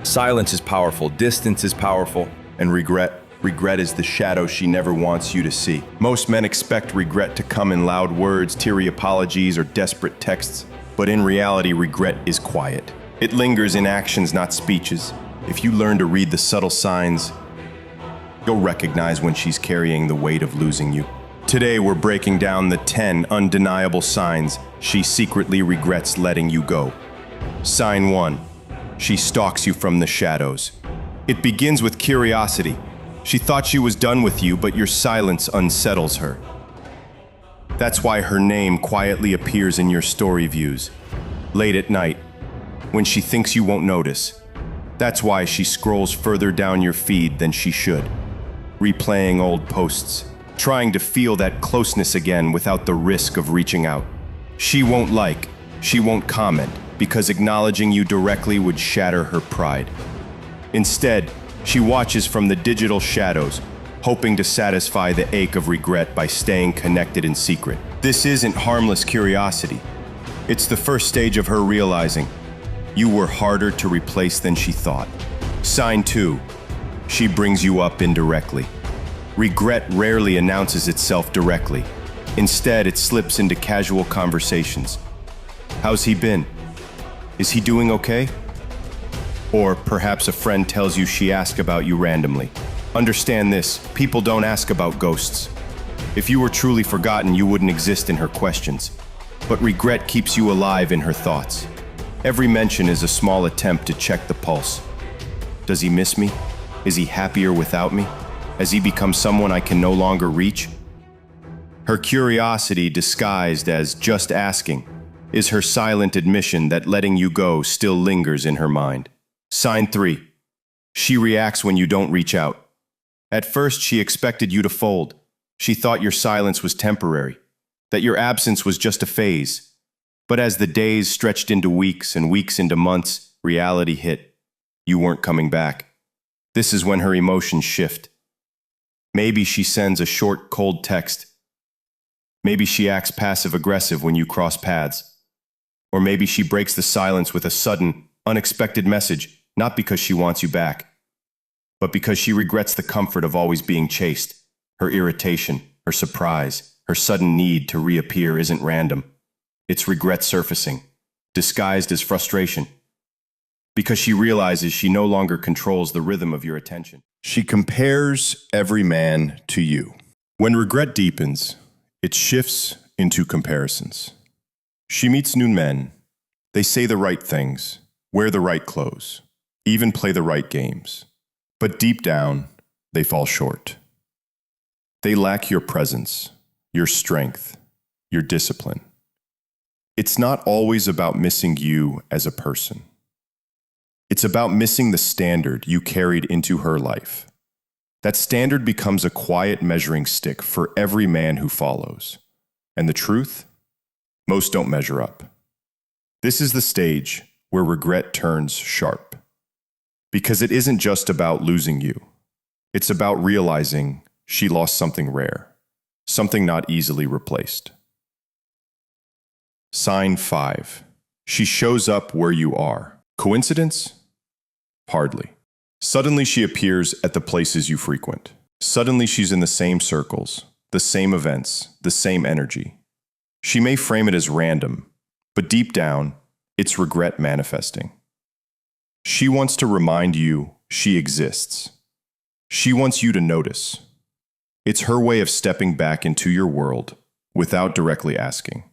Silence is powerful, distance is powerful, and regret is the shadow she never wants you to see. Most men expect regret to come in loud words, teary apologies, or desperate texts, but in reality, regret is quiet. It lingers in actions, not speeches. If you learn to read the subtle signs, you'll recognize when she's carrying the weight of losing you. Today, we're breaking down the 10 undeniable signs she secretly regrets letting you go. Sign 1. She stalks you from the shadows. It begins with curiosity. She thought she was done with you, but your silence unsettles her. That's why her name quietly appears in your story views, late at night, when she thinks you won't notice. That's why she scrolls further down your feed than she should, replaying old posts, trying to feel that closeness again without the risk of reaching out. She won't like, she won't comment, because acknowledging you directly would shatter her pride. Instead, she watches from the digital shadows, hoping to satisfy the ache of regret by staying connected in secret. This isn't harmless curiosity. It's the first stage of her realizing you were harder to replace than she thought. Sign 2. She brings you up indirectly. Regret rarely announces itself directly. Instead, it slips into casual conversations. How's he been? Is he doing okay? Or perhaps a friend tells you she asked about you randomly. Understand this, people don't ask about ghosts. If you were truly forgotten, you wouldn't exist in her questions. But regret keeps you alive in her thoughts. Every mention is a small attempt to check the pulse. Does he miss me? Is he happier without me? Has he become someone I can no longer reach? Her curiosity, disguised as just asking, is her silent admission that letting you go still lingers in her mind. Sign 3. She reacts when you don't reach out. At first, she expected you to fold. She thought your silence was temporary, that your absence was just a phase. But as the days stretched into weeks and weeks into months, reality hit. You weren't coming back. This is when her emotions shift. Maybe she sends a short, cold text. Maybe she acts passive-aggressive when you cross paths. Or maybe she breaks the silence with a sudden, unexpected message, not because she wants you back, but because she regrets the comfort of always being chased. Her irritation, her surprise, her sudden need to reappear isn't random. It's regret surfacing, disguised as frustration, because she realizes she no longer controls the rhythm of your attention. She compares every man to you. When regret deepens, it shifts into comparisons. She meets new men. They say the right things, wear the right clothes, even play the right games. But deep down, they fall short. They lack your presence, your strength, your discipline. It's not always about missing you as a person. It's about missing the standard you carried into her life. That standard becomes a quiet measuring stick for every man who follows. And the truth? Most don't measure up. This is the stage where regret turns sharp. Because it isn't just about losing you. It's about realizing she lost something rare, something not easily replaced. Sign 5. She shows up where you are. Coincidence? Hardly. Suddenly she appears at the places you frequent. Suddenly she's in the same circles, the same events, the same energy. She may frame it as random, but deep down, it's regret manifesting. She wants to remind you she exists. She wants you to notice. It's her way of stepping back into your world without directly asking.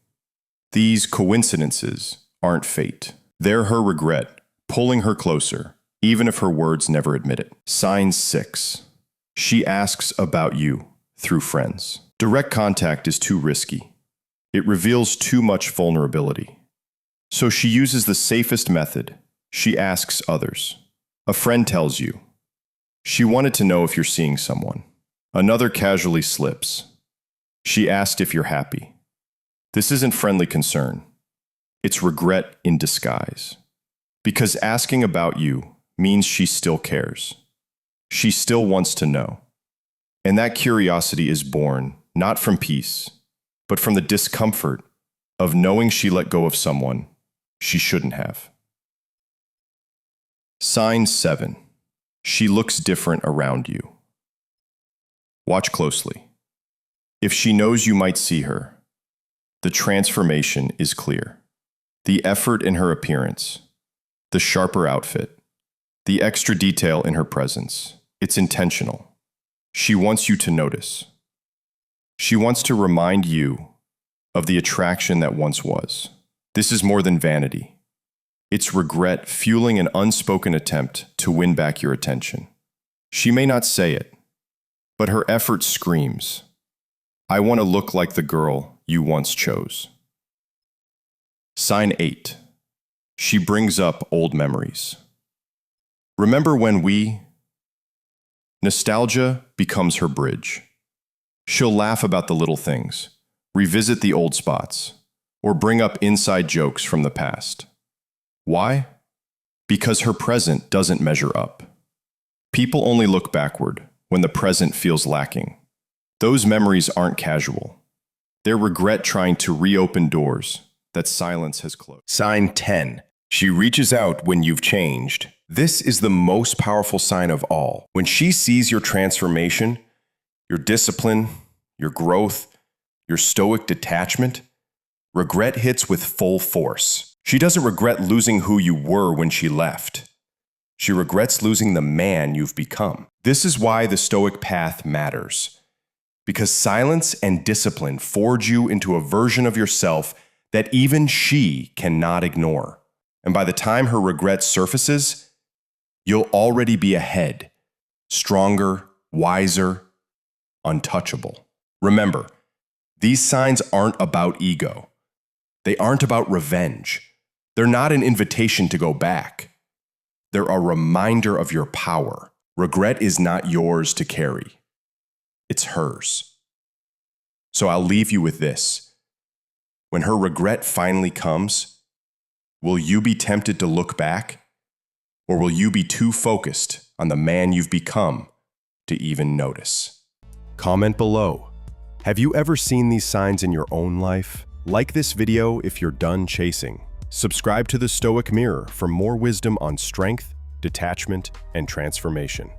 These coincidences aren't fate. They're her regret, pulling her closer, even if her words never admit it. Sign 6. She asks about you through friends. Direct contact is too risky. It reveals too much vulnerability. So she uses the safest method. She asks others. A friend tells you. She wanted to know if you're seeing someone. Another casually slips. She asked if you're happy. This isn't friendly concern. It's regret in disguise. Because asking about you means she still cares. She still wants to know. And that curiosity is born not from peace, but from the discomfort of knowing she let go of someone she shouldn't have. Sign 7. She looks different around you. Watch closely. If she knows you might see her, the transformation is clear. The effort in her appearance, the sharper outfit, the extra detail in her presence, it's intentional. She wants you to notice. She wants to remind you of the attraction that once was. This is more than vanity. It's regret fueling an unspoken attempt to win back your attention. She may not say it, but her effort screams, "I want to look like the girl you once chose." Sign 8. She brings up old memories. Remember when nostalgia becomes her bridge. She'll laugh about the little things, revisit the old spots, or bring up inside jokes from the past. Why? Because her present doesn't measure up. People only look backward when the present feels lacking. Those memories aren't casual. They're regret trying to reopen doors that silence has closed. Sign 10. She reaches out when you've changed. This is the most powerful sign of all. When she sees your transformation, your discipline, your growth, your stoic detachment, regret hits with full force. She doesn't regret losing who you were when she left. She regrets losing the man you've become. This is why the Stoic path matters. Because silence and discipline forge you into a version of yourself that even she cannot ignore. And by the time her regret surfaces, you'll already be ahead, stronger, wiser, untouchable. Remember, these signs aren't about ego. They aren't about revenge. They're not an invitation to go back. They're a reminder of your power. Regret is not yours to carry. It's hers. So I'll leave you with this. When her regret finally comes, will you be tempted to look back? Or will you be too focused on the man you've become to even notice? Comment below. Have you ever seen these signs in your own life? Like this video if you're done chasing. Subscribe to the Stoic Mirror for more wisdom on strength, detachment, and transformation.